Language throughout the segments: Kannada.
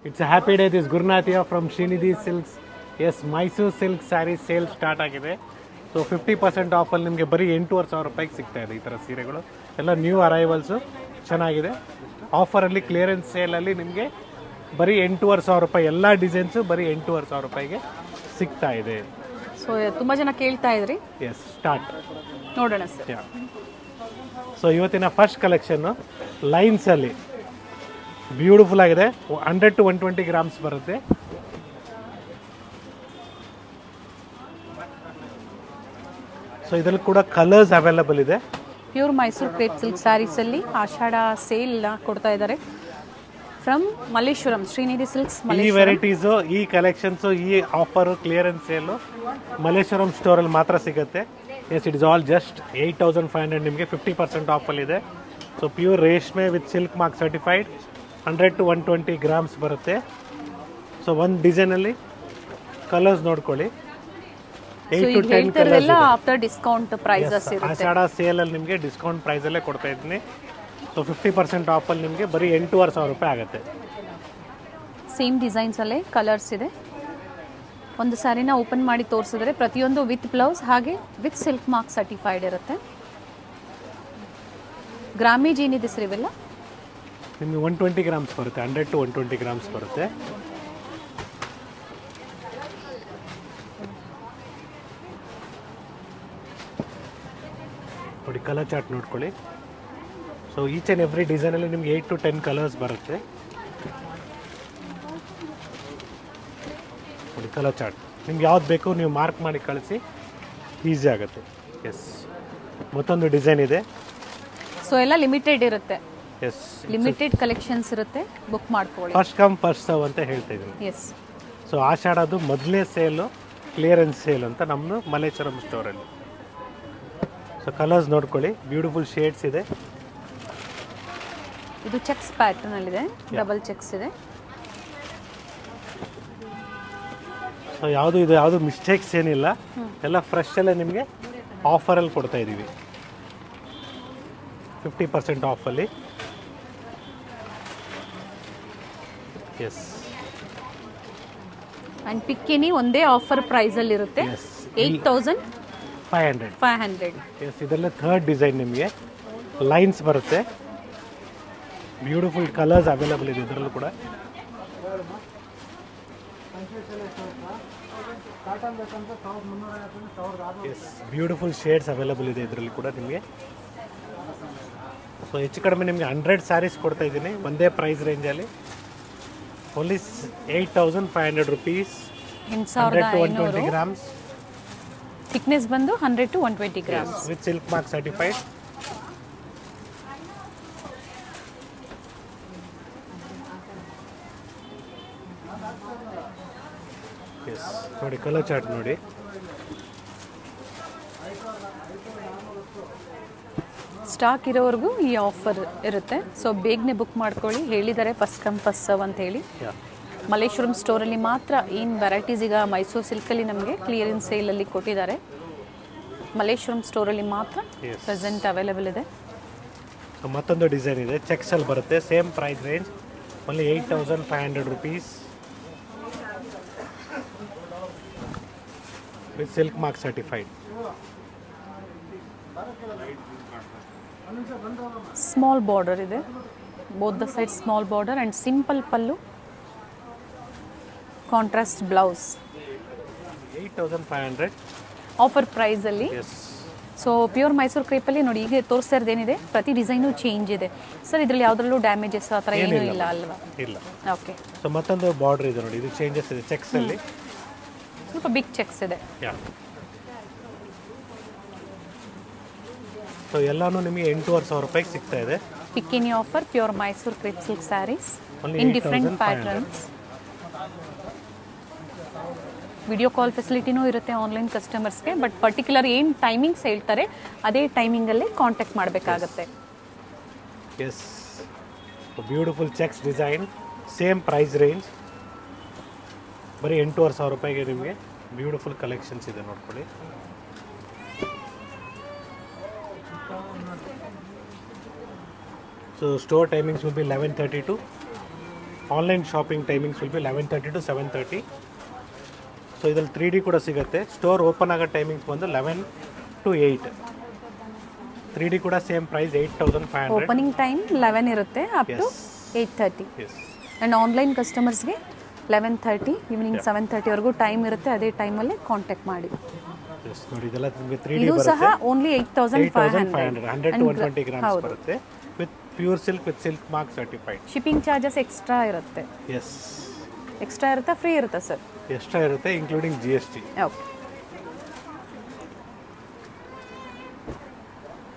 It's a happy day. This Gurnath here from Srinidhi Silks. Yes, Mysore Silk Saree sale start ಆಗಿದೆ. ಸೊ 50% ಆಫಲ್ಲಿ ನಿಮಗೆ ಬರೀ 8,500 ರೂಪಾಯಿಗೆ ಸಿಗ್ತಾ ಇದೆ ಈ ಥರ ಸೀರೆಗಳು. ಎಲ್ಲ ನ್ಯೂ ಅರೈವಲ್ಸು ಚೆನ್ನಾಗಿದೆ. ಆಫರಲ್ಲಿ ಕ್ಲಿಯರೆನ್ಸ್ ಸೇಲಲ್ಲಿ ನಿಮಗೆ ಬರೀ 8,500 ರೂಪಾಯಿ ಎಲ್ಲ ಡಿಸೈನ್ಸು ಬರೀ 8,500 ರೂಪಾಯಿಗೆ ಸಿಗ್ತಾ ಇದೆ. ಸೊ ತುಂಬ ಜನ ಕೇಳ್ತಾ ಇದ್ರಿ. ಎಸ್, ಸ್ಟಾರ್ಟ್ ನೋಡೋಣ ಸರ್. ಸೊ ಇವತ್ತಿನ ಫಸ್ಟ್ ಕಲೆಕ್ಷನ್ನು ಲೈನ್ಸಲ್ಲಿ ಬ್ಯೂಟಿಫುಲ್ ಆಗಿದೆ. 100 to 120 ಗ್ರಾಮ್ಸ್ ಬರುತ್ತೆ. ಸೊ ಇದರಲ್ಲಿ ಕೂಡ ಕಲರ್ಸ್ ಅವೈಲಬಲ್ ಇದೆ. ಪ್ಯೂರ್ ಮೈಸೂರು ಕ್ರೇಪ್ ಸಿಲ್ಕ್ ಸ್ಯಾರೀಸಲ್ಲಿ ಆಷಾಢ ಸೇಲ್ ಕೊಡ್ತಾ ಇದ್ದಾರೆ ಫ್ರಮ್ ಮಲ್ಲೇಶ್ವರಂ, ಶ್ರೀನಿಧಿ ಸಿಲ್ಕ್ಸ್. ಈ ವೆರೈಟೀಸು, ಈ ಕಲೆಕ್ಷನ್ಸು, ಈ ಆಫರು, ಕ್ಲಿಯರೆನ್ಸ್ ಸೇಲು ಮಲ್ಲೇಶ್ವರಂ ಸ್ಟೋರಲ್ಲಿ ಮಾತ್ರ ಸಿಗುತ್ತೆ. Yes, it is all just 8,500 ನಿಮಗೆ 50% ಆಫಲ್ಲಿದೆ. ಸೊ ಪ್ಯೂರ್ ರೇಷ್ಮೆ with silk mark certified 100 to 120 grams ಬರುತ್ತೆ. ಸೊ ಒಂದು ಡಿಸೈನಲ್ಲಿ ಕಲರ್ಸ್ ನೋಡ್ಕೊಳ್ಳಿ. 8 to 10 colours after discount prices ಇರುತ್ತೆ. ಆಷಾಢ ಸೇಲಲ್ಲಿ ನಿಮಗೆ ಡಿಸ್ಕೌಂಟ್ ಪ್ರೈಸಲ್ಲೇ ಕೊಡ್ತಾ ಇದ್ದೀನಿ. ಸೊ 50% ಆಫಲ್ಲಿ ನಿಮಗೆ ಬರೀ 8,500 ರೂಪಾಯಿ ಆಗುತ್ತೆ. ಸೇಮ್ ಡಿಸೈನ್ಸಲ್ಲೇ ಕಲರ್ಸ್ ಇದೆ. ಒಂದು ಸ್ಯಾರಿನ ಓಪನ್ ಮಾಡಿ ತೋರಿಸಿದ್ರೆ ಪ್ರತಿಯೊಂದು ವಿತ್ ಬ್ಲೌಸ್ ಹಾಗೆ ವಿತ್ ಸಿಲ್ಕ್ ಮಾರ್ಕ್ ಸರ್ಟಿಫೈಡ್ ಇರುತ್ತೆ. ಗ್ರಾಮೇಜ್ ಏನಿದೆ ಸರ್ ಇವೆಲ್ಲ? ನಿಮಗೆ 120 ಗ್ರಾಮ್ಸ್ ಬರುತ್ತೆ. 100 to 120 ಗ್ರಾಮ್ಸ್ ಬರುತ್ತೆ. ನೋಡಿ, ಕಲರ್ ಚಾರ್ಟ್ ನೋಡ್ಕೊಳ್ಳಿ. ಸೊ ಈಚ್ ಆ್ಯಂಡ್ ಎವ್ರಿ ಡಿಸೈನಲ್ಲಿ ನಿಮ್ಗೆ 8 to 10 ಕಲರ್ಸ್ ಬರುತ್ತೆ. ನೋಡಿ ಕಲರ್ ಚಾರ್ಟ್, ನಿಮ್ಗೆ ಯಾವ್ದು ಬೇಕು ನೀವು ಮಾರ್ಕ್ ಮಾಡಿ ಕಳಿಸಿ, ಈಸಿ ಆಗುತ್ತೆ. ಎಸ್, ಮತ್ತೊಂದು ಡಿಸೈನ್ ಇದೆ. ಸೊ ಎಲ್ಲ ಲಿಮಿಟೆಡ್ ಇರುತ್ತೆ. ಎಸ್, ಲಿಮಿಟೆಡ್ ಕಲೆಕ್ಷನ್ಸ್ ಇರುತ್ತೆ, ಬುಕ್ ಮಾಡ್ಕೊಳ್ಳಿ. ಫಸ್ಟ್ ಕಮ್ ಫಸ್ಟ್ ಸರ್ವ್ ಅಂತ ಹೇಳ್ತಾ ಇದ್ದೀನಿ. ಎಸ್. ಸೊ ಆಷಾಢದ್ದು ಮೊದಲನೇ ಸೇಲು ಕ್ಲಿಯರೆನ್ಸ್ ಸೇಲ್ ಅಂತ ನಮ್ಮದು ಮಲ್ಲೇಶ್ವರಂ ಸ್ಟೋರಲ್ಲಿ. ಸೊ ಕಲರ್ಸ್ ನೋಡ್ಕೊಳ್ಳಿ, ಬ್ಯೂಟಿಫುಲ್ ಶೇಡ್ಸ್ ಇದೆ. ಇದು ಚೆಕ್ಸ್ ಪ್ಯಾಟರ್ನ್ ಅಲ್ಲಿ ಇದೆ, ಡಬಲ್ ಚೆಕ್ಸ್ ಇದೆ. ಸೊ ಯಾವುದು ಮಿಸ್ಟೇಕ್ಸ್ ಏನಿಲ್ಲ, ಎಲ್ಲ ಫ್ರೆಶ್ ಎಲ್ಲ ನಿಮಗೆ ಆಫರಲ್ಲಿ ಕೊಡ್ತಾ ಇದ್ದೀವಿ 50% ಆಫಲ್ಲಿ. ಎಸ್, ಅಂಡ್ ಪಿಕ್ಕಿನಿ ಒಂದೇ ಆಫರ್ ಪ್ರೈಸ್ ಅಲ್ಲಿ ಇರುತ್ತೆ. 8,500. ಎಸ್, ಇದರಲ್ಲೇ ಥರ್ಡ್ ಡಿಸೈನ್ ನಿಮಗೆ ಲೈನ್ಸ್ ಬರುತ್ತೆ. ಬ್ಯೂಟಿಫುಲ್ ಕಲರ್ಸ್ ಅವೈಲಬಲ್ ಇದೆ ಇದರಲ್ಲೂ ಕೂಡ. ಎಸ್, ಬ್ಯೂಟಿಫುಲ್ ಶೇಡ್ಸ್ ಅವೈಲಬಲ್ ಇದೆ ಇದರಲ್ಲಿ ಕೂಡ ನಿಮಗೆ. ಸೊ ಹೆಚ್ಚು ಕಡಿಮೆ ನಿಮಗೆ 100 ಸ್ಯಾರೀಸ್ ಕೊಡ್ತಾ ಇದ್ದೀನಿ ಒಂದೇ ಪ್ರೈಸ್ ರೇಂಜಲ್ಲಿ. Only 8,500 rupees. 100 to 120 grams. Thickness ಬಂದು 100 to 120 grams with silk mark certified. Yes, ನೋಡಿ ಕಲರ್ ಚಾರ್ಟ್ ನೋಡಿ. ಸ್ಟಾಕ್ ಇರೋವರೆಗೂ ಈ ಆಫರ್ ಇರುತ್ತೆ. ಸೊ ಬೇಗನೆ ಬುಕ್ ಮಾಡ್ಕೊಳ್ಳಿ. ಹೇಳಿದ್ದಾರೆ ಫಸ್ಟ್ ಕಮ್ ಫಸ್ಟ್ ಸರ್ವ್ ಅಂತ ಹೇಳಿ. ಮಲ್ಲೇಶ್ವರಂ ಸ್ಟೋರಲ್ಲಿ ಮಾತ್ರ ಏನು ವೆರೈಟೀಸ್ ಈಗ ಮೈಸೂರು ಸಿಲ್ಕಲ್ಲಿ ನಮಗೆ ಕ್ಲಿಯರೆನ್ಸ್ ಸೇಲಲ್ಲಿ ಕೊಟ್ಟಿದ್ದಾರೆ. ಮಲ್ಲೇಶ್ವರಂ ಸ್ಟೋರಲ್ಲಿ ಮಾತ್ರ ಪ್ರೆಸೆಂಟ್ ಅವೈಲೇಬಲ್ ಇದೆ. ಮತ್ತೊಂದು ಡಿಸೈನ್ ಇದೆ, ಚೆಕ್ಸಲ್ಲಿ ಬರುತ್ತೆ. Same price range, only 8,500 rupees with silk mark certified. Small border ಇದೆ, both the side small border and simple pallu, contrast blouse. 8,500 offer ಪ್ರೈಸಲ್ಲಿ. ಸೊ ಪ್ಯೂರ್ ಮೈಸೂರು ಕ್ರೇಪಲ್ಲಿ ನೋಡಿ, ಈಗ ತೋರಿಸ್ತಾ ಇರೋದೇನಿದೆ ಪ್ರತಿ ಡಿಸೈನು ಚೇಂಜ್ ಇದೆ ಸರ್. ಇದರಲ್ಲಿ ಯಾವುದ್ರಲ್ಲೂ ಡ್ಯಾಮೇಜಸ್ ಆ ಥರ ಏನೂ ಇಲ್ಲ ಅಲ್ವಾ? ಇಲ್ಲ. ಓಕೆ. ಸೊ ಮತ್ತೊಂದು ಬಾರ್ಡರ್ ಇದೆ ನೋಡಿ, ಇದು ಚೇಂಜಸ್ ಇದೆ ಚೆಕ್ಸಲ್ಲಿ. ಸ್ವಲ್ಪ ಬಿಗ್ ಚೆಕ್ಸ್ ಇದೆ. ಸೊ ಎಲ್ಲಾನು ನಿಮಗೆ 8,500 ರೂಪಾಯಿಗೆ ಸಿಗ್ತಾ ಇದೆ. ಪಿಕ್ಕಿನಿ offer, pure Mysuru crepe silk sarees in different patterns. Video call ಫೆಸಿಲಿಟಿನೂ ಇರುತ್ತೆ ಆನ್ಲೈನ್ ಕಸ್ಟಮರ್ಸ್ಗೆ. ಬಟ್ ಪರ್ಟಿಕ್ಯುಲರ್ ಏನು ಟೈಮಿಂಗ್ಸ್ ಹೇಳ್ತಾರೆ ಅದೇ ಟೈಮಿಂಗಲ್ಲೇ ಕಾಂಟ್ಯಾಕ್ಟ್ ಮಾಡಬೇಕಾಗತ್ತೆ. Yes, beautiful checks design, same price range, ಬರೀ 8,500 ರೂಪಾಯಿಗೆ ನಿಮಗೆ ಬ್ಯೂಟಿಫುಲ್ ಕಲೆಕ್ಷನ್ಸ್ ಇದೆ ನೋಡ್ಕೊಳ್ಳಿ. So store timings will be 11:30 to online shopping timings will be 11:30 to 7:30. So ಇದ್ರಲ್ಲಿ 3D ಕೂಡ ಸಿಗುತ್ತೆ. ಸ್ಟೋರ್ ಓಪನ್ ಆಗೋ ಟೈಮಿಂಗ್ಸ್ ಬಂದು 11 to 8. 3D ಕೂಡ ಸೇಮ್ ಪ್ರೈಸ್ 8,500. ಓಪನಿಂಗ್ ಟೈಮ್ 11 ಇರುತ್ತೆ up to 8:30. Yes. And online ಕಸ್ಟಮರ್ಸ್ಗೆ 11:30 ಈವ್ನಿಂಗ್ 7:30 ವರೆಗೂ ಟೈಮ್ ಇರುತ್ತೆ. ಅದೇ ಟೈಮಲ್ಲಿ ಕಾಂಟ್ಯಾಕ್ಟ್ ಮಾಡಿ. ಎಸ್ ನೋಡಿ, ಇದೆಲ್ಲ ನಿಮಗೆ 3D ಇದು ಸಹ ಬರುತ್ತೆ. ಓನ್ಲಿ 8,500. 100 to 120 ಗ್ರಾಮ್ಸ್ ಬರುತ್ತೆ. With pure silk with silk mark certified. Shipping charges extra ಇರುತ್ತೆ. ಎಸ್, ಎಕ್ಸ್ಟ್ರಾ ಇರುತ್ತಾ ಫ್ರೀ ಇರುತ್ತಾ ಸರ್? ಎಕ್ಸ್ಟ್ರಾ ಇರುತ್ತೆ including GST. Okay.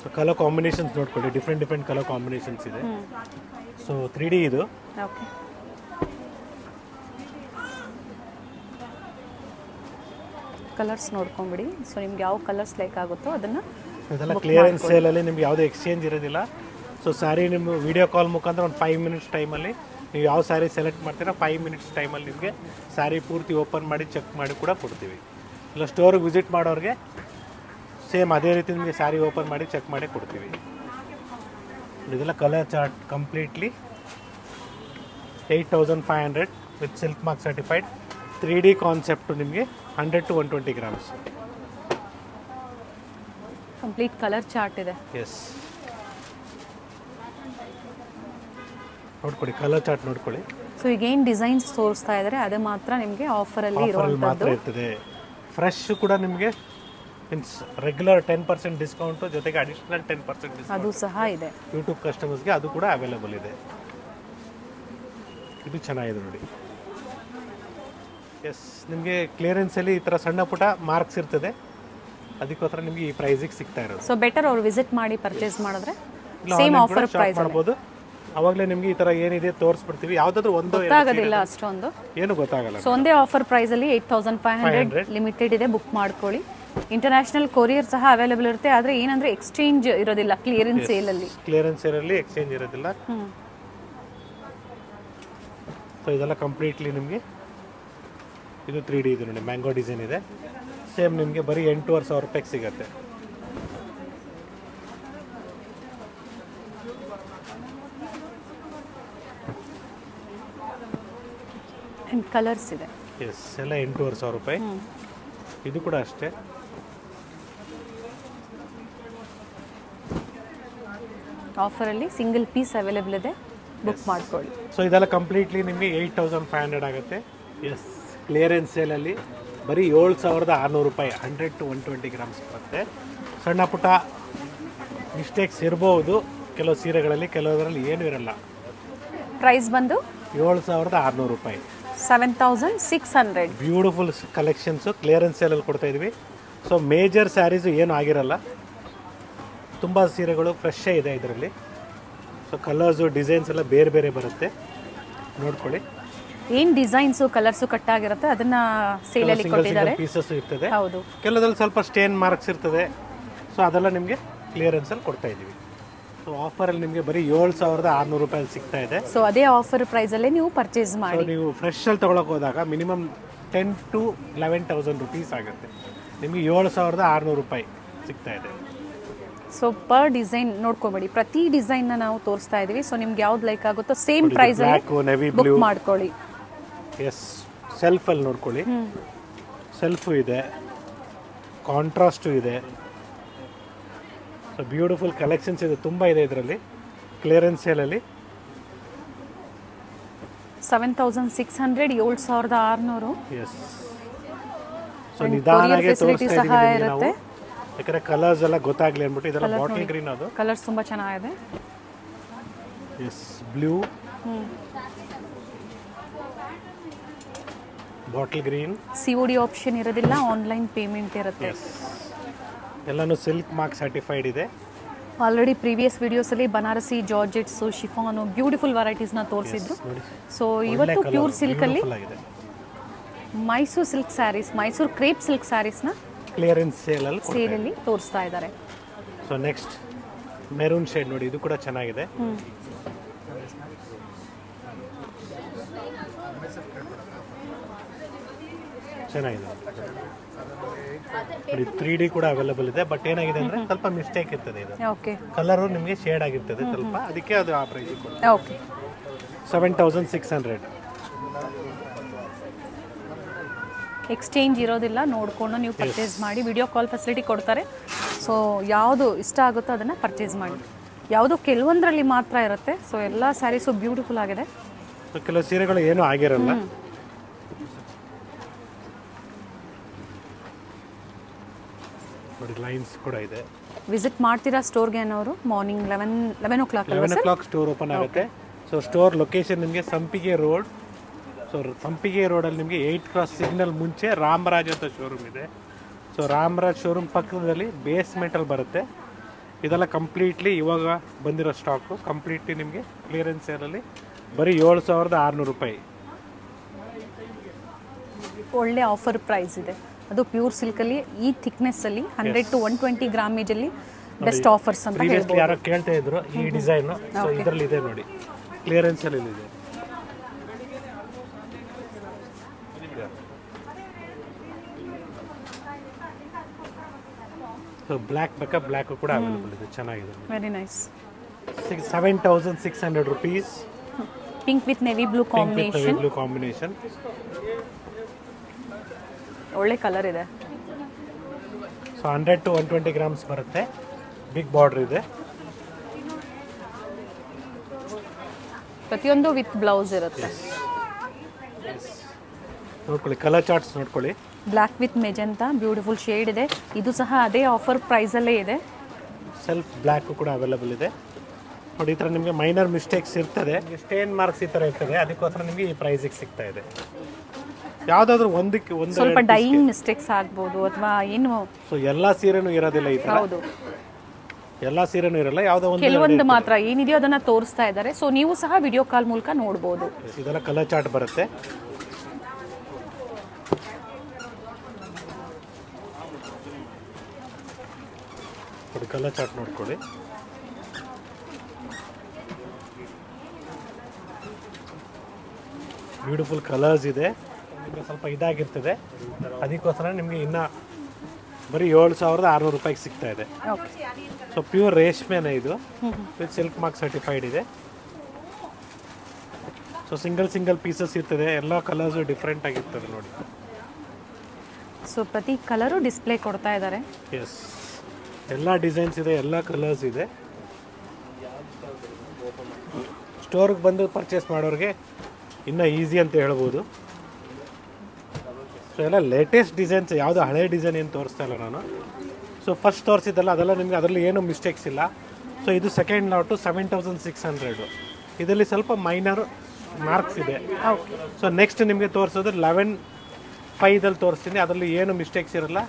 So colour combinations ನೋಡ್ಕೊಳ್ಳಿ, ಡಿಫ್ರೆಂಟ್ ಕಲರ್ ಕಾಂಬಿನೇಷನ್ಸ್ ಇದೆ. ಸೊ 3D ಇದು. ಓಕೆ. ಕಲರ್ಸ್ ನೋಡ್ಕೊಂಬಿಡಿ. ಸೊ ನಿಮ್ಗೆ ಯಾವ ಕಲರ್ಸ್ ಲೈಕ್ ಆಗುತ್ತೋ ಅದನ್ನು. ಇದೆಲ್ಲ ಕ್ಲಿಯರೆನ್ಸ್ ಸೇಲಲ್ಲಿ ನಿಮ್ಗೆ ಯಾವುದೇ ಎಕ್ಸ್ಚೇಂಜ್ ಇರೋದಿಲ್ಲ. ಸೊ ಸ್ಯಾರಿ ನಿಮ್ಮ ವಿಡಿಯೋ ಕಾಲ್ ಮುಖಾಂತರ ಒಂದು 5 ಮಿನಿಟ್ಸ್ ಟೈಮಲ್ಲಿ ನೀವು ಯಾವ ಸ್ಯಾರಿ ಸೆಲೆಕ್ಟ್ ಮಾಡ್ತೀರಾ 5 ಮಿನಿಟ್ಸ್ ಟೈಮಲ್ಲಿ ನಿಮಗೆ ಸ್ಯಾರಿ ಪೂರ್ತಿ ಓಪನ್ ಮಾಡಿ ಚೆಕ್ ಮಾಡಿ ಕೂಡ ಕೊಡ್ತೀವಿ. ಇಲ್ಲ ಸ್ಟೋರಿಗೆ ವಿಸಿಟ್ ಮಾಡೋರಿಗೆ ಸೇಮ್ ಅದೇ ರೀತಿ ನಿಮಗೆ ಸ್ಯಾರಿ ಓಪನ್ ಮಾಡಿ ಚೆಕ್ ಮಾಡಿ ಕೊಡ್ತೀವಿ. ಇದೆಲ್ಲ colour chart completely 8,500 with silk mark certified. 3D concept ನಿಮಗೆ 100 to 120 grams. Complete colour chart ಇದೆ. ಎಸ್, ನೋಡ್ಕೊಳ್ಳಿ ಕಲರ್ ಚಾರ್ಟ್ ನೋಡ್ಕೊಳ್ಳಿ. ಸೊ ಈಗ ಏನು ಡಿಸೈನ್ಸ್ ತೋರಿಸ್ತಾ ಇದ್ದಾರೆ ಅದು ಮಾತ್ರ ನಿಮಗೆ ಆಫರಲ್ಲಿ ಮಾತ್ರ ಇರುವಂಥದ್ದು. ಇರ್ತದೆ. ಫ್ರೆಶ್ ಕೂಡ ನಿಮಗೆ ಮೀನ್ಸ್ ರೆಗ್ಯುಲರ್ 10% ಡಿಸ್ಕೌಂಟು ಜೊತೆಗೆ ಅಡಿಷನಲ್ 10% ಡಿಸ್ಕೌಂಟ್ ಅದು ಸಹ ಇದೆ. ಯೂಟ್ಯೂಬ್ ಕಸ್ಟಮರ್ಸ್ಗೆ ಅದು ಕೂಡ ಅವೈಲೇಬಲ್ ಇದೆ. ಇದು ಚೆನ್ನಾಗಿದೆ ನೋಡಿ. ಎಸ್, ನಿಮಗೆ ಕ್ಲಿಯರೆನ್ಸಲ್ಲಿ ಈ ಥರ ಸಣ್ಣ ಪುಟ್ಟ ಮಾರ್ಕ್ಸ್ ಇರ್ತದೆ, ಅದಕ್ಕೋಸ್ಕರ ನಿಮಗೆ ಈ ಪ್ರೈಸಿಗೆ ಸಿಗ್ತಾ ಇರೋದು. ಸೊ ಬೆಟರ್ ಅವ್ರು ವಿಸಿಟ್ ಮಾಡಿ ಪರ್ಚೇಸ್ ಮಾಡಿದ್ರೆ ಸೇಮ್ ಆಫರ್ ಪ್ರೈಸ್ ಮಾಡ್ಬೋದು. ಅವಾಗಲೇ ನಿಮಗೆ ಈ ಥರ ಏನಿದೆ ತೋರಿಸ್ಬಿಡ್ತೀವಿ. ಯಾವುದಾದ್ರೂ ಒಂದು ಗೊತ್ತಾಗೋದಿಲ್ಲ ಅಷ್ಟೊಂದು, ಏನು ಗೊತ್ತಾಗಲ್ಲ. ಸೊ ಒಂದೇ ಆಫರ್ ಪ್ರೈಸಲ್ಲಿ 8,500 ಲಿಮಿಟೆಡ್ ಇದೆ. ಬುಕ್ ಮಾಡ್ಕೊಳ್ಳಿ. ಇಂಟರ್ನ್ಯಾಷನಲ್ ಕೊರಿಯರ್ ಸಹ ಅವೈಲೇಬಲ್ ಇರುತ್ತೆ. ಆದರೆ ಏನಂದ್ರೆ ಎಕ್ಸ್ಚೇಂಜ್ ಇರೋದಿಲ್ಲ ಕ್ಲಿಯರೆನ್ಸ್ ಸೇಲಲ್ಲಿ. ಕ್ಲಿಯರೆನ್ಸ್ ಸೇಲಲ್ಲಿ ಎಕ್ಸ್ಚೇಂಜ್ ಇರೋದಿಲ್ಲ. ಸೊ ಇದೆಲ್ಲ ಕಂಪ್ಲೀಟ್ಲಿ ನಿಮಗೆ ಇದು 3D ಇದೆ ನೋಡಿ, ಮ್ಯಾಂಗೋ ಡಿಸೈನ್ ಇದೆ. ಸೇಮ್ ನಿಮಗೆ ಬರೀ 8,500 ರೂಪಾಯಿಗೆ ಸಿಗುತ್ತೆ. ಆ್ಯಂಡ್ ಕಲರ್ಸ್ ಇದೆ. ಎಸ್, ಎಲ್ಲ 8,500 ರೂಪಾಯಿ. ಇದು ಕೂಡ ಅಷ್ಟೇ. ಆಫರಲ್ಲಿ ಸಿಂಗಲ್ ಪೀಸ್ ಅವೈಲೇಬಲ್ ಇದೆ, ಬುಕ್ ಮಾಡ್ಕೊಳ್ಳಿ. ಸೊ ಇದೆಲ್ಲ ಕಂಪ್ಲೀಟ್ಲಿ ನಿಮಗೆ 8,500 ಆಗುತ್ತೆ. ಎಸ್, ಕ್ಲಿಯರೆನ್ಸ್ ಸೇಲಲ್ಲಿ ಬರೀ 7,600 ರೂಪಾಯಿ 100 to 120 ಗ್ರಾಮ್ಸ್ ಬರುತ್ತೆ. ಸಣ್ಣ ಪುಟ್ಟ ಮಿಸ್ಟೇಕ್ಸ್ ಇರ್ಬೋದು ಕೆಲವು ಸೀರೆಗಳಲ್ಲಿ, ಕೆಲವರಲ್ಲಿ ಏನೂ ಇರಲ್ಲ. ಪ್ರೈಸ್ ಬಂದು 7,600 ರೂಪಾಯಿ. 7,600. ಬ್ಯೂಟಿಫುಲ್ ಕಲೆಕ್ಷನ್ಸು ಕ್ಲಿಯರೆನ್ಸ್ ಸೇಲಲ್ಲಿ ಕೊಡ್ತಾ ಇದ್ವಿ. ಸೊ ಮೇಜರ್ ಸ್ಯಾರೀಸು ಏನು ಆಗಿರಲ್ಲ, ತುಂಬ ಸೀರೆಗಳು ಫ್ರೆಶ್ಶೇ ಇದೆ ಇದರಲ್ಲಿ. ಸೊ ಕಲರ್ಸು ಡಿಸೈನ್ಸ್ ಎಲ್ಲ ಬೇರೆ ಬೇರೆ ಬರುತ್ತೆ, ನೋಡ್ಕೊಳ್ಳಿ. ಏನು ಡಿಸೈನ್ಸು ಕಲರ್ಸು ಕಟ್ ಆಗಿರುತ್ತೆ ಅದನ್ನ ಸೇಲಲ್ಲಿ ಕೊಟ್ಟಿದ್ದಾರೆ. ಪೀಸಸ್ ಇರ್ತದೆ, ಹೌದು. ಕೆಲವರಲ್ಲಿ ಸ್ವಲ್ಪ ಸ್ಟೇನ್ ಮಾರ್ಕ್ಸ್ ಇರ್ತದೆ. ಸೊ ಅದೆಲ್ಲ ನಿಮಗೆ ಕ್ಲಿಯರೆನ್ಸಲ್ಲಿ ಕೊಡ್ತಾ ಇದ್ದೀವಿ. ಸೊ ಆಫರಲ್ಲಿ ನಿಮಗೆ ಬರೀ 7,600 ರೂಪಾಯಲ್ಲಿ ಸಿಗ್ತಾ ಇದೆ. ಸೊ ಅದೇ ಆಫರ್ ಪ್ರೈಸಲ್ಲೇ ನೀವು ಪರ್ಚೇಸ್ ಮಾಡಿ. ನೀವು ಫ್ರೆಶಲ್ಲಿ ತೊಗೊಳಕ್ಕೆ ಹೋದಾಗ ಮಿನಿಮಮ್ 10,000 to 11,000 ರುಪೀಸ್ ಆಗುತ್ತೆ. ನಿಮಗೆ 7,600 ರೂಪಾಯಿ ಸಿಗ್ತಾ ಇದೆ. ಸೊ ಪರ್ ಡಿಸೈನ್ ನೋಡ್ಕೊಬೇಡಿ, ಪ್ರತಿ ಡಿಸೈನ್ನ ನಾವು ತೋರಿಸ್ತಾ ಇದ್ದೀವಿ. ಸೊ ನಿಮ್ಗೆ ಯಾವ್ದು ಲೈಕ್ ಆಗುತ್ತೋ ಸೇಮ್ ಪ್ರೈಸಲ್ಲಿ ಬುಕ್ ಮಾಡ್ಕೊಳ್ಳಿ. ಎಸ್, ಸೆಲ್ಫಲ್ಲಿ ನೋಡ್ಕೊಳ್ಳಿ. ಸೆಲ್ಫು ಇದೆ, ಕಾಂಟ್ರಾಸ್ಟು ಇದೆ. ಸೊ ಬ್ಯೂಟಿಫುಲ್ ಕಲೆಕ್ಷನ್ಸ್ ಇದೆ, ತುಂಬ ಇದೆ ಇದರಲ್ಲಿ ಕ್ಲಿಯರೆನ್ಸ್ ಸೇಲಲ್ಲಿ. 7,600 7,600. ಎಸ್, ಸೊ ನಿಧಾನವಾಗಿ ತೋರಿಸ್ತಾ ಸಹ ಇದ್ದೀವಿ ಇರುತ್ತೆ. ನಾವು, ಯಾಕಂದರೆ ಕಲರ್ಸ್ ಎಲ್ಲ ಗೊತ್ತಾಗಲಿ ಅಂದ್ಬಿಟ್ಟು. ಇದೆಲ್ಲ ಬಾಟಲ್ ಗ್ರೀನ್, ಅದು ಕಲರ್ಸ್ ತುಂಬ ಚೆನ್ನಾಗಿದೆ. Yes, blue, bottle green. COD option ಇರೋದಿಲ್ಲ, ಆನ್ಲೈನ್ ಪೇಮೆಂಟ್ ಇರುತ್ತೆ. ಎಲ್ಲನೂ ಸಿಲ್ಕ್ ಮಾರ್ಕ್ ಸರ್ಟಿಫೈಡ್ ಇದೆ. ಆಲ್ರೆಡಿ ಪ್ರೀವಿಯಸ್ ವಿಡಿಯೋಸಲ್ಲಿ ಬನಾರಸಿ, ಜಾರ್ಜೆಟ್ಸು, ಶಿಫಾನು ಬ್ಯೂಟಿಫುಲ್ ವೆರೈಟೀಸ್ನ ತೋರಿಸಿದ್ರು. ಸೊ ಇವತ್ತು ಪ್ಯೂರ್ ಸಿಲ್ಕಲ್ಲಿ Mysore silk sarees, Mysore crepe silk ಸ್ಯಾರೀಸ್ನ ಕ್ಲಿಯರೆನ್ಸ್ ಸೇಲಲ್ಲಿ ತೋರಿಸ್ತಾ ಇದ್ದಾರೆ. ಸೊ ನೆಕ್ಸ್ಟ್ ಮೆರೂನ್ ಶೇಡ್ ನೋಡಿ, ಇದು ಕೂಡ ಚೆನ್ನಾಗಿದೆ. ಚೆನ್ನಾಗಿದೆ ನೋಡಿ. 3D ಕೂಡ ಅವೈಲೇಬಲ್ ಇದೆ. ಬಟ್ ಏನಾಗಿದೆ ಅಂದರೆ ಸ್ವಲ್ಪ ಮಿಸ್ಟೇಕ್ ಇರ್ತದೆ. ಇದು ಓಕೆ, ಕಲರು ನಿಮಗೆ ಶೇಡ್ ಆಗಿರ್ತದೆ ಸ್ವಲ್ಪ, ಅದಕ್ಕೆ ಅದು ಆ ಪ್ರೈಸ್ ಕೊಡ್ತೀವಿ. ಓಕೆ. 7,600. ಎಕ್ಸ್ಚೇಂಜ್ ಇರೋದಿಲ್ಲ, ನೋಡಿಕೊಂಡು ನೀವು ಪರ್ಚೇಸ್ ಮಾಡಿ. ವಿಡಿಯೋ ಕಾಲ್ ಫೆಸಿಲಿಟಿ ಕೊಡ್ತಾರೆ. ಸೊ ಯಾವುದು ಇಷ್ಟ ಆಗುತ್ತೋ ಅದನ್ನು ಪರ್ಚೇಸ್ ಮಾಡಿ. ಯಾವುದು ಕೆಲವೊಂದರಲ್ಲಿ ಮಾತ್ರ ಇರುತ್ತೆ. ಸೊ ಎಲ್ಲ ಸ್ಯಾರೀಸು ಬ್ಯೂಟಿಫುಲ್ ಆಗಿದೆ. ಸೊ ಕೆಲವು ಸೀರೆಗಳು ಏನೂ ಆಗಿರಲ್ಲ. ನೋಡಿ ಲೈನ್ಸ್ ಕೂಡ ಇದೆ. ವಿಸಿಟ್ ಮಾಡ್ತೀರಾ ಸ್ಟೋರ್ಗೆ ಅನ್ನೋರು? Morning 11 o'clock 11 o'clock store open ಆಗುತ್ತೆ. ಸೊ ಸ್ಟೋರ್ ಲೊಕೇಶನ್ ನಿಮಗೆ ಸಂಪಿಗೆ ರೋಡ್. ಸೊ ಸಂಪಿಗೆ ರೋಡಲ್ಲಿ ನಿಮಗೆ 8 ಕ್ರಾಸ್ ಸಿಗ್ನಲ್ ಮುಂಚೆ ರಾಮರಾಜ್ ಅಂತ ಶೋರೂಮ್ ಇದೆ. ಸೊ ರಾಮರಾಜ್ ಶೋರೂಮ್ ಪಕ್ಕದಲ್ಲಿ ಬೇಸ್ಮೆಂಟಲ್ಲಿ ಬರುತ್ತೆ. ಇದೆಲ್ಲ ಕಂಪ್ಲೀಟ್ಲಿ ಇವಾಗ ಬಂದಿರೋ ಸ್ಟಾಕು. ಕಂಪ್ಲೀಟ್ಲಿ ನಿಮಗೆ ಕ್ಲಿಯರೆನ್ಸ್ ಸೇಲಲ್ಲಿ ಬರೀ 7,600 ರೂಪಾಯಿ. ಒಳ್ಳೆ ಆಫರ್ ಪ್ರೈಸ್ ಇದೆ. ಅದು ಪ್ಯೂರ್ ಸಿಲ್ಕಲ್ಲಿ ಈ ಥಿಕ್ನೆಸ್ಸಲ್ಲಿ 100 to 120 ಗ್ರಾಮೇಜಲ್ಲಿ ಬೆಸ್ಟ್ ಆಫರ್ಸ್ ಅಂತ ಹೇಳ್ಬೋದು. ಯಾರೋ ಕೇಳ್ತಾ ಇದ್ರು ಈ ಡಿಸೈನ್. ಸೊ ಇದರಲ್ಲಿ ಇದೆ ನೋಡಿ, ಕ್ಲಿಯರೆನ್ಸ್ ಅಲ್ಲಿ ಇದೆ. ಸೊ ಬ್ಲ್ಯಾಕ್ ಬೇಕಾ ಬ್ಲ್ಯಾಕ್ ಕೂಡ ಅವೈಲೇಬಲ್ ಇದೆ, ಚೆನ್ನಾಗಿದೆ. Very nice. 7,600 rupees. Pink with navy blue combination. ಒಳ್ಳೆ ಕಲರ್ ಇದೆ. ಸೊ 100 to 120 ಗ್ರಾಮ್ಸ್ ಬರುತ್ತೆ. ಬಿಗ್ ಬಾರ್ಡರ್ ಇದೆ. ಪ್ರತಿಯೊಂದು ವಿತ್ ಬ್ಲೌಸ್ ಇರುತ್ತೆ. ನೋಡ್ಕೊಳ್ಳಿ, ಕಲರ್ ಚಾರ್ಟ್ಸ್ ನೋಡ್ಕೊಳ್ಳಿ. Black with magenta beautiful shade ಇದೆ. ಇದು ಸಹ ಅದೇ ಆಫರ್ ಪ್ರೈಸಲ್ಲೇ ಇದೆ. ಸೆಲ್ಫ್ ಬ್ಲ್ಯಾಕ್ ಕೂಡ ಅವೈಲೇಬಲ್ ಇದೆ. ನೋಡಿ ಈ ಥರ ನಿಮಗೆ ಮೈನರ್ ಮಿಸ್ಟೇಕ್ಸ್ ಇರ್ತದೆ, ಸ್ಟೇನ್ ಮಾರ್ಕ್ಸ್ ಈ ಥರ ಇರ್ತದೆ. ಅದಕ್ಕೋಸ್ಕರ ನಿಮಗೆ ಈ ಪ್ರೈಸಿಗೆ ಸಿಗ್ತಾ ಇದೆ. ಯಾವುದಾದ್ರೂ ಒಂದಕ್ಕೆ ಒಂದು ಸ್ವಲ್ಪ ಡೈಯಿಂಗ್ ಮಿಸ್ಟೇಕ್ಸ್ ಆಗ್ಬೋದು ಅಥವಾ ಏನು. ಸೊ ಎಲ್ಲ ಸೀರೆನೂ ಇರೋದಿಲ್ಲ ಈ ಥರ. ಹೌದು, ಎಲ್ಲ ಸೀರೆನೂ ಇರಲ್ಲ, ಯಾವುದೋ ಒಂದು ಕೆಲವೊಂದು ಮಾತ್ರ ಏನಿದೆಯೋ ಅದನ್ನ ತೋರಿಸ್ತಾ ಇದ್ದಾರೆ. ಸೊ ನೀವು ಸಹ ವಿಡಿಯೋ ಕಾಲ್ ಮೂಲಕ ನೋಡ್ಬೋದು. ಇದೆಲ್ಲ ಕಲರ್ ಚಾರ್ಟ್ ಬರುತ್ತೆ. ಕಲರ್ ಚಾರ್ಟ್ ನೋಡ್ಕೊಳ್ಳಿ. ಬ್ಯೂಟಿಫುಲ್ ಕಲರ್ಸ್ ಇದೆ. ನಿಮಗೆ ಸ್ವಲ್ಪ ಇದಾಗಿರ್ತದೆ, ಅದಕ್ಕೋಸ್ಕರ ನಿಮಗೆ ಇನ್ನು ಬರೀ 7,600 ರೂಪಾಯಿಗೆ ಸಿಗ್ತಾ ಇದೆ. ಸೊ ಪ್ಯೂರ್ ರೇಷ್ಮೆನೇ ಇದು, ವಿತ್ ಸಿಲ್ಕ್ ಮಾರ್ಕ್ ಸರ್ಟಿಫೈಡ್ ಇದೆ. ಸೊ ಸಿಂಗಲ್ ಪೀಸಸ್ ಇರ್ತದೆ. ಎಲ್ಲ ಕಲರ್ಸು ಡಿಫ್ರೆಂಟ್ ಆಗಿರ್ತದೆ ನೋಡಿ. ಸೊ ಪ್ರತಿ ಕಲರು ಡಿಸ್ಪ್ಲೇ ಕೊಡ್ತಾ ಇದ್ದಾರೆ. ಎಸ್, ಎಲ್ಲ ಡಿಸೈನ್ಸ್ ಇದೆ, ಎಲ್ಲ ಕಲರ್ಸ್ ಇದೆ. ಸ್ಟೋರ್ಗೆ ಬಂದು ಪರ್ಚೇಸ್ ಮಾಡೋರಿಗೆ ಇನ್ನೂ ಈಸಿ ಅಂತ ಹೇಳ್ಬೋದು. ಸೊ ಎಲ್ಲ ಲೇಟೆಸ್ಟ್ ಡಿಸೈನ್ಸ್, ಯಾವುದು ಹಳೆ ಡಿಸೈನ್ ಏನು ತೋರಿಸ್ತಾ ಇಲ್ಲ ನಾನು. ಸೊ ಫಸ್ಟ್ ತೋರಿಸಿದ್ದಲ್ಲ ಅದೆಲ್ಲ ನಿಮಗೆ ಅದರಲ್ಲಿ ಏನೂ ಮಿಸ್ಟೇಕ್ಸ್ ಇಲ್ಲ. ಸೊ ಇದು ಸೆಕೆಂಡ್ ಲಾಟು 7,600. ಇದರಲ್ಲಿ ಸ್ವಲ್ಪ ಮೈನರ್ ಮಾರ್ಕ್ಸ್ ಇದೆ. ಸೊ ನೆಕ್ಸ್ಟ್ ನಿಮಗೆ ತೋರಿಸೋದು 11,500 ತೋರಿಸ್ತೀನಿ. ಅದರಲ್ಲಿ ಏನು ಮಿಸ್ಟೇಕ್ಸ್ ಇರಲ್ಲ.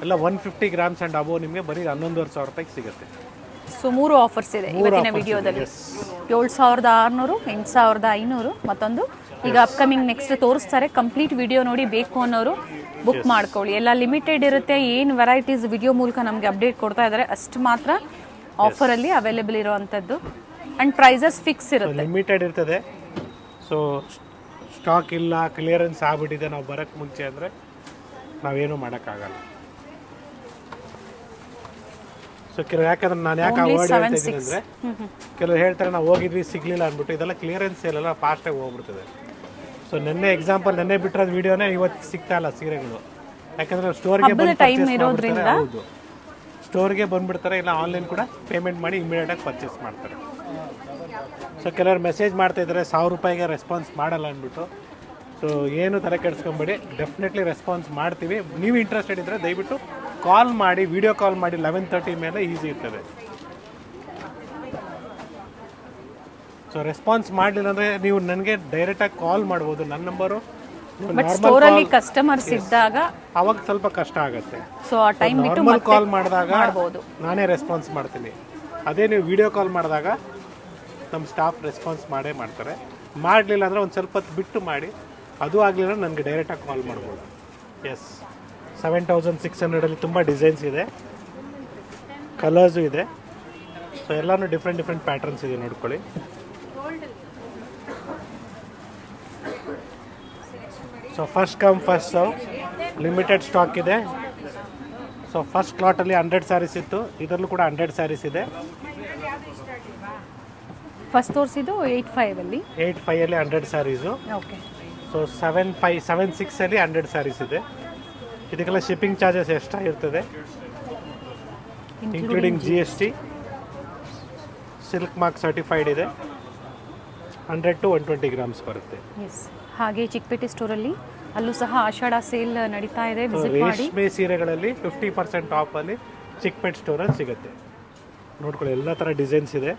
ಎಲ್ಲ 150 ಗ್ರಾಮ್ಸ್ ಆ್ಯಂಡ್ ಅಬೋವ್ ನಿಮಗೆ ಬರೀ 11,500 ರೂಪಾಯಿಗೆ ಸಿಗುತ್ತೆ. ಸೊ 3 ಆಫರ್ಸ್ ಇದೆ ಇವತ್ತಿನ ವಿಡಿಯೋದಲ್ಲಿ. 7,600, 8,500 ಮತ್ತೊಂದು ಈಗ ಅಪ್ಕಮಿಂಗ್ ನೆಕ್ಸ್ಟ್ ತೋರಿಸ್ತಾರೆ. ಕಂಪ್ಲೀಟ್ ವಿಡಿಯೋ ನೋಡಿ ಬೇಕು ಅನ್ನೋರು ಬುಕ್ ಮಾಡ್ಕೊಳ್ಳಿ. ಎಲ್ಲ ಲಿಮಿಟೆಡ್ ಇರುತ್ತೆ. ಏನು ವೆರೈಟೀಸ್ ವಿಡಿಯೋ ಮೂಲಕ ನಮಗೆ ಅಪ್ಡೇಟ್ ಕೊಡ್ತಾ ಇದ್ದಾರೆ ಅಷ್ಟು ಮಾತ್ರ ಆಫರಲ್ಲಿ ಅವೈಲೇಬಲ್ ಇರೋವಂಥದ್ದು. ಆ್ಯಂಡ್ ಪ್ರೈಸಸ್ ಫಿಕ್ಸ್ ಇರುತ್ತೆ, ಲಿಮಿಟೆಡ್ ಇರ್ತದೆ. ಸೊ ಸ್ಟಾಕ್ ಇಲ್ಲ, ಕ್ಲಿಯರೆನ್ಸ್ ಆಗ್ಬಿಟ್ಟಿದೆ ನಾವು ಬರೋಕ್ಕೆ ಮುಂಚೆ ಅಂದರೆ ನಾವೇನು ಮಾಡೋಕ್ಕಾಗಲ್ಲ. ಸೊ ಕೆಲವು ಯಾಕಂದ್ರೆ ನಾನು ಯಾಕೆ ಅವಾಯ್ಡ್ ಹೇಳ್ತಾ ಇದ್ದೀನಿ ಅಂದರೆ, ಕೆಲವರು ಹೇಳ್ತಾರೆ ನಾವು ಹೋಗಿದ್ವಿ ಸಿಗಲಿಲ್ಲ ಅಂದ್ಬಿಟ್ಟು. ಇದೆಲ್ಲ ಕ್ಲಿಯರೆನ್ಸ್ ಸೇಲೆಲ್ಲ ಫಾಸ್ಟಾಗಿ ಹೋಗ್ಬಿಡ್ತದೆ. ಸೊ ನೆನ್ನೆ ಎಕ್ಸಾಂಪಲ್, ನೆನ್ನೆ ಬಿಟ್ಟಿರೋದು ವೀಡಿಯೋನೇ ಇವತ್ತು ಸಿಗ್ತಾ ಇಲ್ಲ ಸೀರೆಗಳು. ಯಾಕಂದರೆ ಸ್ಟೋರ್ಗೆ ಬಂದು ಹೌದು, ಸ್ಟೋರ್ಗೆ ಬಂದುಬಿಡ್ತಾರೆ, ಇಲ್ಲ ಆನ್ಲೈನ್ ಕೂಡ ಪೇಮೆಂಟ್ ಮಾಡಿ ಇಮಿಡಿಯೇಟಾಗಿ ಪರ್ಚೇಸ್ ಮಾಡ್ತಾರೆ. ಸೊ ಕೆಲವರು ಮೆಸೇಜ್ ಮಾಡ್ತಾಯಿದ್ದಾರೆ 1,000 ರೂಪಾಯಿಗೆ ರೆಸ್ಪಾನ್ಸ್ ಮಾಡಲ್ಲ ಅಂದ್ಬಿಟ್ಟು. ಸೊ ಏನು ತಲೆ ಕೆಡಿಸ್ಕೊಂಬೇಡಿ, ಡೆಫಿನೆಟ್ಲಿ ರೆಸ್ಪಾನ್ಸ್ ಮಾಡ್ತೀವಿ. ನೀವು ಇಂಟ್ರೆಸ್ಟೆಡ್ ಇದ್ದರೆ ದಯವಿಟ್ಟು ಕಾಲ್ ಮಾಡಿ, ವಿಡಿಯೋ ಕಾಲ್ ಮಾಡಿ. 11:30 ಮೇಲೆ ಈಸಿ ಇರ್ತದೆ. ಸೊ ರೆಸ್ಪಾನ್ಸ್ ಮಾಡಲಿಲ್ಲ ಅಂದರೆ ನೀವು ನನಗೆ ಡೈರೆಕ್ಟಾಗಿ ಕಾಲ್ ಮಾಡ್ಬೋದು. ನನ್ನ ನಂಬರು ಸ್ಟೋರಲ್ಲಿ ಕಸ್ಟಮರ್ಸ್ ಇದ್ದಾಗ ಅವಾಗ ಸ್ವಲ್ಪ ಕಷ್ಟ ಆಗುತ್ತೆ. ಸೊ ಆ ಟೈಮ್ ಬಿಟ್ಟು ನಾರ್ಮಲ್ ಕಾಲ್ ಮಾಡಿದಾಗ ನಾನೇ ರೆಸ್ಪಾನ್ಸ್ ಮಾಡ್ತೀನಿ. ಅದೇ ನೀವು ವಿಡಿಯೋ ಕಾಲ್ ಮಾಡಿದಾಗ ನಮ್ಮ ಸ್ಟಾಫ್ ರೆಸ್ಪಾನ್ಸ್ ಮಾಡೇ ಮಾಡ್ತಾರೆ. ಮಾಡಲಿಲ್ಲ ಅಂದರೆ ಒಂದು ಸ್ವಲ್ಪ ಹೊತ್ತು ಬಿಟ್ಟು ಮಾಡಿ. ಅದು ಆಗಲಿಲ್ಲ ನನಗೆ ಡೈರೆಕ್ಟಾಗಿ ಕಾಲ್ ಮಾಡ್ಬೋದು. ಎಸ್, 7,600 ತುಂಬ ಡಿಸೈನ್ಸ್ ಇದೆ, ಕಲರ್ಸು ಇದೆ. ಸೊ ಎಲ್ಲನೂ ಡಿಫ್ರೆಂಟ್ ಪ್ಯಾಟರ್ನ್ಸ್ ಇದೆ ನೋಡ್ಕೊಳ್ಳಿ. So first come first serve, limited stock ಇದೆ. ಸೊ ಫಸ್ಟ್ ಲಾಟಲ್ಲಿ 100 ಸ್ಯಾರೀಸ್ ಇತ್ತು, ಇದರಲ್ಲೂ ಕೂಡ 100 ಸ್ಯಾರೀಸ್ ಇದೆ. ಫಸ್ಟ್ ತೋರಿಸಿದ್ದು 85 85 ಅಲ್ಲಿ 100 ಸ್ಯಾರೀಸು. ಓಕೆ. ಸೊ 76 ಅಲ್ಲಿ 100 ಸ್ಯಾರೀಸ್ ಇದೆ. ಇದಕ್ಕೆಲ್ಲ ಶಿಪ್ಪಿಂಗ್ ಚಾರ್ಜಸ್ ಎಕ್ಸ್ಟ್ರಾ ಇರ್ತದೆ, including GST. Silk mark certified ಇದೆ. 100 to 120 ಗ್ರಾಮ್ಸ್ ಬರುತ್ತೆ. ಎಸ್. ಹಾಗೆ ಚಿಕ್ಕಪೇಟೆ ಸ್ಟೋರಲ್ಲಿ ಅಲ್ಲೂ ಸಹ ಆಷಾಢ ಸೇಲ್ ನಡೀತಾ ಇದೆ, ವಿಸಿಟ್ ಮಾಡಿ. ರೇಷ್ಮೆ ಸೀರೆಗಳಲ್ಲಿ 50% ಆಫ್ ಅಲ್ಲಿ ಚಿಕ್ಕಪೇಟೆ ಸ್ಟೋರಲ್ಲಿ ಸಿಗುತ್ತೆ. ನೋಡ್ಕೊಳ್ಳಿ, ಎಲ್ಲ ಥರ ಡಿಸೈನ್ಸ್ ಇದೆ.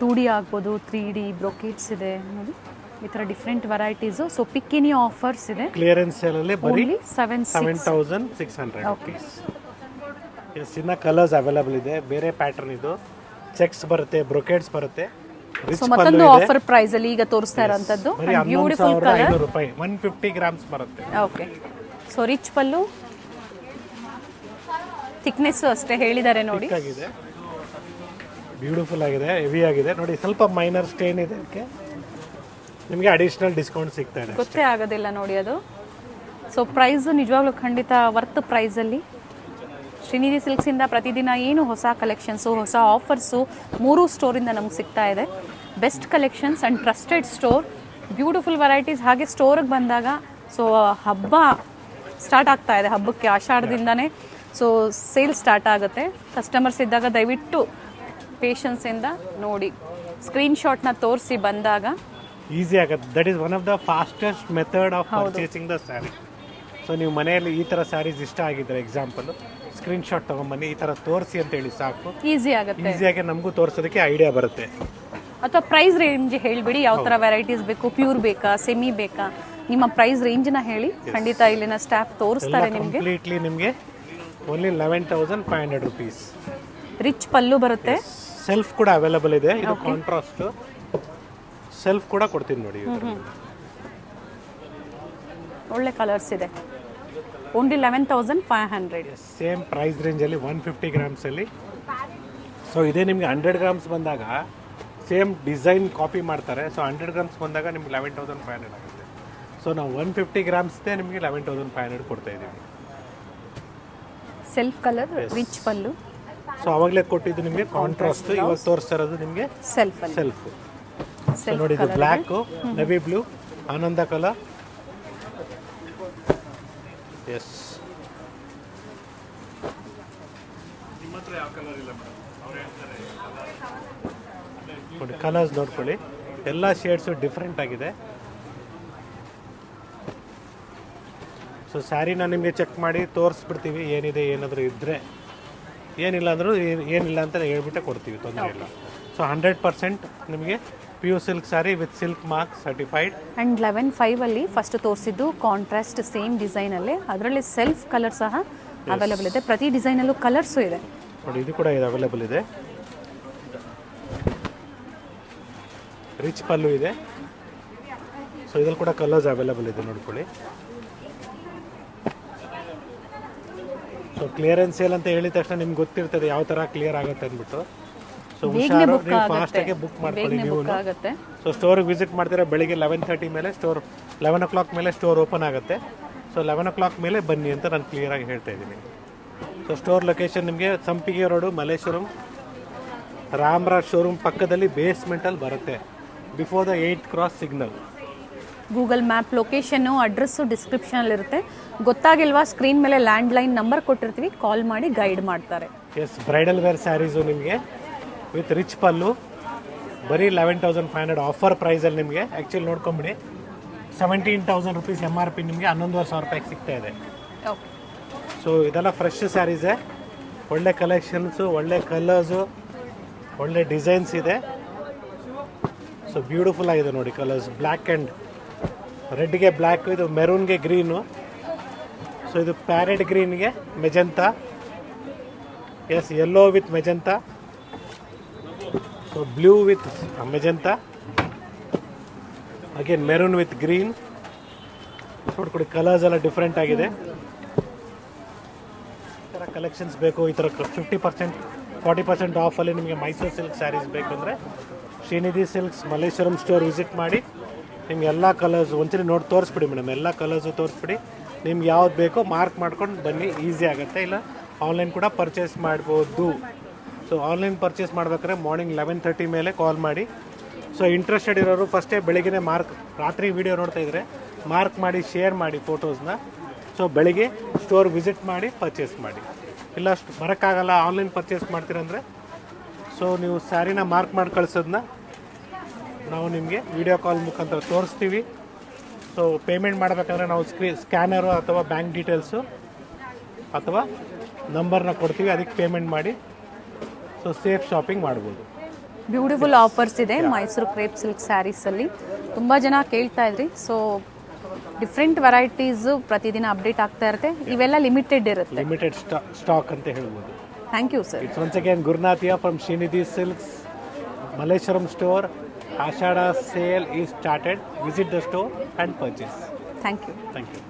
ಟೂ ಡಿ ಆಗ್ಬೋದು, 3D ಬ್ರೊಕೇಟ್ಸ್ ಇದೆ ನೋಡಿ, ಈ ಥರ ಡಿಫ್ರೆಂಟ್ ವೆರೈಟೀಸು. ಸೊ ಪಿಕ್ ಎನಿ ಆಫರ್ಸ್ ಇದೆ. ಕ್ಲಿಯರೆನ್ಸ್ ಸೇಲಲ್ಲಿ ಬರೀ ಓನ್ಲಿ 7,600 ರುಪೀಸ್. ಎಸ್, ಇನ್ನು ಕಲರ್ಸ್ ಅವೈಲಬಲ್ ಇದೆ. ಬೇರೆ ಪ್ಯಾಟರ್ನ್ ಇದು ಚೆಕ್ಸ್ ಬರುತ್ತೆ, ಬ್ರೊಕೇಟ್ಸ್ ಬರುತ್ತೆ. ಸೊ ಮತ್ತೊಂದು ಆಫರ್ ಪ್ರೈಸ್ ಅಲ್ಲಿ ಈಗ ತೋರಿಸ್ತಾ ಇರೋಂಥದ್ದು ಬರೀ ಬ್ಯೂಟಿಫುಲ್ ಕಲರ್. 11,500 ರೂಪಾಯಿ, 150 ಗ್ರಾಮ್ಸ್ ಬರುತ್ತೆ. ಓಕೆ. ಸೊ ರಿಚ್ ಪಲ್ಲು, ಥಿಕ್ನೆಸ್ ಅಷ್ಟೇ ಹೇಳಿದ್ದಾರೆ ನೋಡಿ. ಆಗಿದೆ, ಬ್ಯೂಟಿಫುಲ್ ಆಗಿದೆ, ಹೆವಿ ಆಗಿದೆ ನೋಡಿ. ಸ್ವಲ್ಪ ಮೈನರ್ ಸ್ಟೇನ್ ಇದೆ, ಅದಕ್ಕೆ ನಿಮಗೆ ಅಡಿಷನಲ್ ಡಿಸ್ಕೌಂಟ್ ಸಿಗ್ತಾ ಇದೆ. ಗೊತ್ತೇ ಆಗೋದಿಲ್ಲ ನೋಡಿ ಅದು. ಸೊ ಪ್ರೈಸ್ ನಿಜವಾಗ್ಲೂ ಖಂಡಿತ ವರ್ತ್ ಪ್ರೈಸಲ್ಲಿ. ಶ್ರೀನಿಧಿ ಸಿಲ್ಕ್ಸಿಂದ ಪ್ರತಿದಿನ ಏನು ಹೊಸ ಕಲೆಕ್ಷನ್ಸು, ಹೊಸ ಆಫರ್ಸು 3 ಸ್ಟೋರಿಂದ ನಮ್ಗೆ ಸಿಗ್ತಾ ಇದೆ. Best collections and trusted store, beautiful varieties. ಹಾಗೆ ಸ್ಟೋರಿಗೆ ಬಂದಾಗ ಸೊ ಹಬ್ಬ ಸ್ಟಾರ್ಟ್ ಆಗ್ತಾ ಇದೆ, ಹಬ್ಬಕ್ಕೆ ಆಷಾಢದಿಂದನೇ ಸೊ ಸೇಲ್ ಸ್ಟಾರ್ಟ್ ಆಗುತ್ತೆ. ಕಸ್ಟಮರ್ಸ್ ಇದ್ದಾಗ ದಯವಿಟ್ಟು ಪೇಷನ್ಸಿಂದ ನೋಡಿ, ಸ್ಕ್ರೀನ್ಶಾಟ್ನ ತೋರಿಸಿ ಬಂದಾಗ ಈಸಿ ಆಗುತ್ತೆ. That is one of the fastest method of purchasing the sari. So ನೀವು ಮನೆಯಲ್ಲಿ ಈ ಥರ ಸ್ಯಾರೀಸ್ ಇಷ್ಟ ಆಗಿದ್ರೆ ಎಕ್ಸಾಂಪಲ್ ಸ್ಕ್ರೀನ್ಶಾಟ್ ತೊಗೊಂಬನ್ನಿ, ಈ ಥರ ತೋರಿಸಿ ಅಂತ ಹೇಳಿ ಸಾಕು. ಈಸಿ ಆಗುತ್ತೆ, ಈಸಿಯಾಗಿ ನಮಗೂ ತೋರಿಸೋದಕ್ಕೆ ಐಡಿಯಾ ಬರುತ್ತೆ. ಅಥವಾ ಪ್ರೈಸ್ ರೇಂಜ್ ಹೇಳಿಬಿಡಿ, ಯಾವ ಥರ ವೆರೈಟೀಸ್ ಬೇಕು, ಪ್ಯೂರ್ ಬೇಕಾ, ಸೆಮಿ ಬೇಕಾ, ನಿಮ್ಮ ಪ್ರೈಸ್ ರೇಂಜ್ನ ಹೇಳಿ. ಖಂಡಿತ ಇಲ್ಲಿನ ಸ್ಟಾಫ್ ತೋರಿಸ್ತಾರೆ ನಿಮಗೆ. ಕಂಪ್ಲೀಟ್ಲಿ ನಿಮಗೆ ಓನ್ಲಿ 11,500 ರುಪೀಸ್. ರಿಚ್ ಪಲ್ಲು ಬರುತ್ತೆ. ಸೆಲ್ಫ್ ಕೂಡ ಅವೈಲಬಲ್ ಇದೆ. ಇದು ಕಾಂಟ್ರಾಸ್ಟ್ ಸೆಲ್ಫ್ ಕೂಡ ಕೊಡ್ತೀನಿ ನೋಡಿ. ಒಳ್ಳೆ ಕಲರ್ಸ್ ಇದೆ. ಓನ್ಲಿ 11,500. ಸೇಮ್ ಪ್ರೈಸ್ ರೇಂಜಲ್ಲಿ 150 ಗ್ರಾಮ್ಸಲ್ಲಿ. ಸೊ ಇದೇ ನಿಮಗೆ 100 ಗ್ರಾಮ್ಸ್ ಬಂದಾಗ ಸೇಮ್ ಡಿಸೈನ್ ಕಾಪಿ ಮಾಡ್ತಾರೆ. ಸೊ 100 ಗ್ರಾಮ್ಸ್ ಬಂದಾಗ ನಿಮ್ಗೆ 11,500 ಆಗುತ್ತೆ. ಸೊ ನಾವು 150 ಗ್ರಾಮ್ಸ್ದೇ ನಿಮಗೆ 11,500 ಕೊಡ್ತಾ ಇದ್ದೀವಿ. ಸೆಲ್ಫ್ ಕಲರ್, ರಿಚ್ ಪಲ್ಲು. ಸೊ ಅವಾಗಲೇ ಕೊಟ್ಟಿದ್ದು ನಿಮಗೆ ಕಾಂಟ್ರಾಸ್ಟ್, ಇವಾಗ ತೋರಿಸ್ತಾ ಇರೋದು ನಿಮಗೆ ಸೆಲ್ಫ್. ಸೊ ನೋಡಿ, ಇದು ಬ್ಲ್ಯಾಕು, ನೆವಿ ಬ್ಲೂ, ಆನಂದ ಕಲರ್. ಎಸ್, ನೋಡಿ ಕಲರ್ಸ್ ನೋಡ್ಕೊಳ್ಳಿ, ಎಲ್ಲ ಶೇಡ್ಸು ಡಿಫ್ರೆಂಟ್ ಆಗಿದೆ. ಸೊ ಸ್ಯಾರಿನ ನಿಮಗೆ ಚೆಕ್ ಮಾಡಿ ತೋರಿಸ್ಬಿಡ್ತೀವಿ, ಏನಿದೆ ಏನಾದರೂ ಇದ್ದರೆ. ಏನಿಲ್ಲ ಅಂದರೂ ಏನಿಲ್ಲ ಅಂತ ಹೇಳ್ಬಿಟ್ಟೆ ಕೊಡ್ತೀವಿ, ತೊಂದರೆ ಇಲ್ಲ. ಸೊ 100% ನಿಮಗೆ pure silk sari with silk mark certified. And 11,500 first ತೋರಿಸಿದ್ದು ಕಾಂಟ್ರಾಸ್ಟ್ ಸೇಮ್ ಡಿಸೈನಲ್ಲೇ, ಅದರಲ್ಲಿ ಸೆಲ್ಫ್ ಕಲರ್ ಸಹ ಅವೈಲೇಬಲ್ ಇದೆ. ಪ್ರತಿ ಡಿಸೈನಲ್ಲೂ ಕಲರ್ಸು ಇದೆ ನೋಡಿ. ಇದು ಕೂಡ ಇದು ಅವೈಲೇಬಲ್ ಇದೆ. ರಿಚ್ ಪಲ್ಲು ಇದೆ. ಸೊ ಇದ್ರಲ್ಲಿ ಕೂಡ ಕಲರ್ಸ್ ಅವೈಲೇಬಲ್ ಇದೆ, ನೋಡ್ಕೊಳ್ಳಿ. ಸೊ ಕ್ಲಿಯರೆನ್ಸ್ ಸೇಲ್ ಅಂತ ಹೇಳಿದ ತಕ್ಷಣ ನಿಮ್ಗೆ ಗೊತ್ತಿರ್ತದೆ ಯಾವ ಥರ ಕ್ಲಿಯರ್ ಆಗುತ್ತೆ ಅಂದ್ಬಿಟ್ಟು. ಸೊ ಹುಷಾರು, ನೀವು ಫಾಸ್ಟಾಗಿ ಬುಕ್ ಮಾಡ್ಕೊಳ್ಳಿ ನೀವು. ಸೊ ಸ್ಟೋರಿಗೆ ವಿಸಿಟ್ ಮಾಡ್ತೀರಾ ಬೆಳಿಗ್ಗೆ 11:30 ಮೇಲೆ ಸ್ಟೋರ್, 11 o'clock ಮೇಲೆ ಸ್ಟೋರ್ ಓಪನ್ ಆಗುತ್ತೆ. ಸೊ 11 o'clock ಮೇಲೆ ಬನ್ನಿ ಅಂತ ನಾನು ಕ್ಲಿಯರಾಗಿ ಹೇಳ್ತಾ ಇದ್ದೀನಿ. ಸೊ ಸ್ಟೋರ್ ಲೊಕೇಶನ್ ನಿಮಗೆ ಸಂಪಿಗೆ ರೋಡು, ಮಲ್ಲೇಶ್ವರಂ, ರಾಮರಾಜ್ ಶೋರೂಮ್ ಪಕ್ಕದಲ್ಲಿ ಬೇಸ್ಮೆಂಟಲ್ಲಿ ಬರುತ್ತೆ, before the 8th cross signal. Google map ಲೊಕೇಶನ್ನು, ಅಡ್ರೆಸ್ಸು ಡಿಸ್ಕ್ರಿಪ್ಷನಲ್ಲಿರುತ್ತೆ. ಗೊತ್ತಾಗಿಲ್ವಾ, ಸ್ಕ್ರೀನ್ ಮೇಲೆ ಲ್ಯಾಂಡ್ಲೈನ್ ನಂಬರ್ ಕೊಟ್ಟಿರ್ತೀವಿ, ಕಾಲ್ ಮಾಡಿ ಗೈಡ್ ಮಾಡ್ತಾರೆ. ಎಸ್, ಬ್ರೈಡಲ್ ವೇರ್ ಸ್ಯಾರೀಸು ನಿಮಗೆ ವಿತ್ ರಿಚ್ ಪಲ್ಲು ಬರೀ 11,500 ಆಫರ್ ಪ್ರೈಸಲ್ಲಿ ನಿಮಗೆ. ಆ್ಯಕ್ಚುಲಿ ನೋಡ್ಕೊಂಬಿಡಿ, 17,000 ರುಪೀಸ್ MRP ನಿಮಗೆ 11,500 ರೂಪಾಯಿಗೆ ಸಿಗ್ತಾ ಇದೆ. ಸೊ ಇದೆಲ್ಲ ಫ್ರೆಶ್ ಸ್ಯಾರೀಸೇ, ಒಳ್ಳೆ ಕಲೆಕ್ಷನ್ಸು, ಒಳ್ಳೆ ಕಲರ್ಸು, ಒಳ್ಳೆ ಡಿಸೈನ್ಸ್ ಇದೆ. ಸೊ ಬ್ಯೂಟಿಫುಲ್ ಆಗಿದೆ ನೋಡಿ ಕಲರ್ಸ್. ಬ್ಲ್ಯಾಕ್ ಆ್ಯಂಡ್ ರೆಡ್ಗೆ ಬ್ಲ್ಯಾಕ್, ಇದು ಮೆರೂನ್ಗೆ ಗ್ರೀನು. ಸೊ ಇದು ಪ್ಯಾರೆಟ್ ಗ್ರೀನ್ಗೆ magenta. Yes, yellow with magenta. So blue with magenta, again maroon with green. ನೋಡ್ಕೊಡಿ, ಕಲರ್ಸ್ ಎಲ್ಲ ಡಿಫ್ರೆಂಟ್ ಆಗಿದೆ. ಈ ಥರ ಕಲೆಕ್ಷನ್ಸ್ ಬೇಕು, ಈ ಥರ 50% 40% ಆಫಲ್ಲಿ ನಿಮಗೆ ಮೈಸೂರು ಸಿಲ್ಕ್ ಸ್ಯಾರೀಸ್ ಬೇಕಂದರೆ Srinidhi silks Malleshwaram store visit ಮಾಡಿ. ನಿಮ್ಗೆ ಎಲ್ಲ ಕಲರ್ಸ್ ಒಂದ್ಸರಿ ನೋಡಿ ತೋರಿಸ್ಬಿಡಿ ಮೇಡಮ್, ಎಲ್ಲ ಕಲರ್ಸು ತೋರಿಸ್ಬಿಡಿ. ನಿಮ್ಗೆ ಯಾವ್ದು ಬೇಕೋ ಮಾರ್ಕ್ ಮಾಡ್ಕೊಂಡು ಬನ್ನಿ, ಈಸಿ ಆಗುತ್ತೆ. ಇಲ್ಲ ಆನ್ಲೈನ್ ಕೂಡ ಪರ್ಚೇಸ್ ಮಾಡ್ಬೋದು. ಸೊ ಆನ್ಲೈನ್ ಪರ್ಚೇಸ್ ಮಾಡ್ಬೇಕಾದ್ರೆ ಮಾರ್ನಿಂಗ್ 11:30 ಮೇಲೆ ಕಾಲ್ ಮಾಡಿ. ಸೊ ಇಂಟ್ರೆಸ್ಟೆಡ್ ಇರೋರು ಫಸ್ಟೇ ಬೆಳಿಗ್ಗೆ ರಾತ್ರಿ ವೀಡಿಯೋ ನೋಡ್ತಾ ಇದ್ರೆ ಮಾರ್ಕ್ ಮಾಡಿ ಶೇರ್ ಮಾಡಿ ಫೋಟೋಸ್ನ. ಸೊ ಬೆಳಿಗ್ಗೆ ಸ್ಟೋರ್ ವಿಸಿಟ್ ಮಾಡಿ ಪರ್ಚೇಸ್ ಮಾಡಿ. ಇಲ್ಲ ಬರೋಕ್ಕಾಗಲ್ಲ ಆನ್ಲೈನ್ ಪರ್ಚೇಸ್ ಮಾಡ್ತೀರಂದರೆ ಸೊ ನೀವು ಸ್ಯಾರಿನ ಮಾರ್ಕ್ ಮಾಡಿ ಕಳಿಸೋದನ್ನ ನಾವು ನಿಮಗೆ ವಿಡಿಯೋ ಕಾಲ್ ಮುಖಾಂತರ ತೋರಿಸ್ತೀವಿ. ಸೊ ಪೇಮೆಂಟ್ ಮಾಡಬೇಕಂದ್ರೆ ನಾವು ಸ್ಕ್ಯಾನರು ಅಥವಾ ಬ್ಯಾಂಕ್ ಡೀಟೇಲ್ಸು ಅಥವಾ ನಂಬರ್ನ ಕೊಡ್ತೀವಿ, ಅದಕ್ಕೆ ಪೇಮೆಂಟ್ ಮಾಡಿ ಸೊ ಸೇಫ್ ಶಾಪಿಂಗ್ ಮಾಡ್ಬೋದು. ಬ್ಯೂಟಿಫುಲ್ ಆಫರ್ಸ್ ಇದೆ ಮೈಸೂರು ಕ್ರೇಪ್ ಸಿಲ್ಕ್ ಸ್ಯಾರೀಸಲ್ಲಿ. ತುಂಬ ಜನ ಕೇಳ್ತಾ ಇದ್ರಿ. ಸೊ ಡಿಫ್ರೆಂಟ್ ವೆರೈಟೀಸು ಪ್ರತಿದಿನ ಅಪ್ಡೇಟ್ ಆಗ್ತಾ ಇರುತ್ತೆ. ಇವೆಲ್ಲ ಲಿಮಿಟೆಡ್ ಇರುತ್ತೆ, ಲಿಮಿಟೆಡ್ ಸ್ಟಾಕ್ ಅಂತ ಹೇಳ್ಬೋದು. Thank you sir. It's once again ಗುರುನಾಥಿಯಾ from Srinidhi silks, Malleshwaram store. Ashada sale is started. Visit the store and purchase. Thank you. Thank you.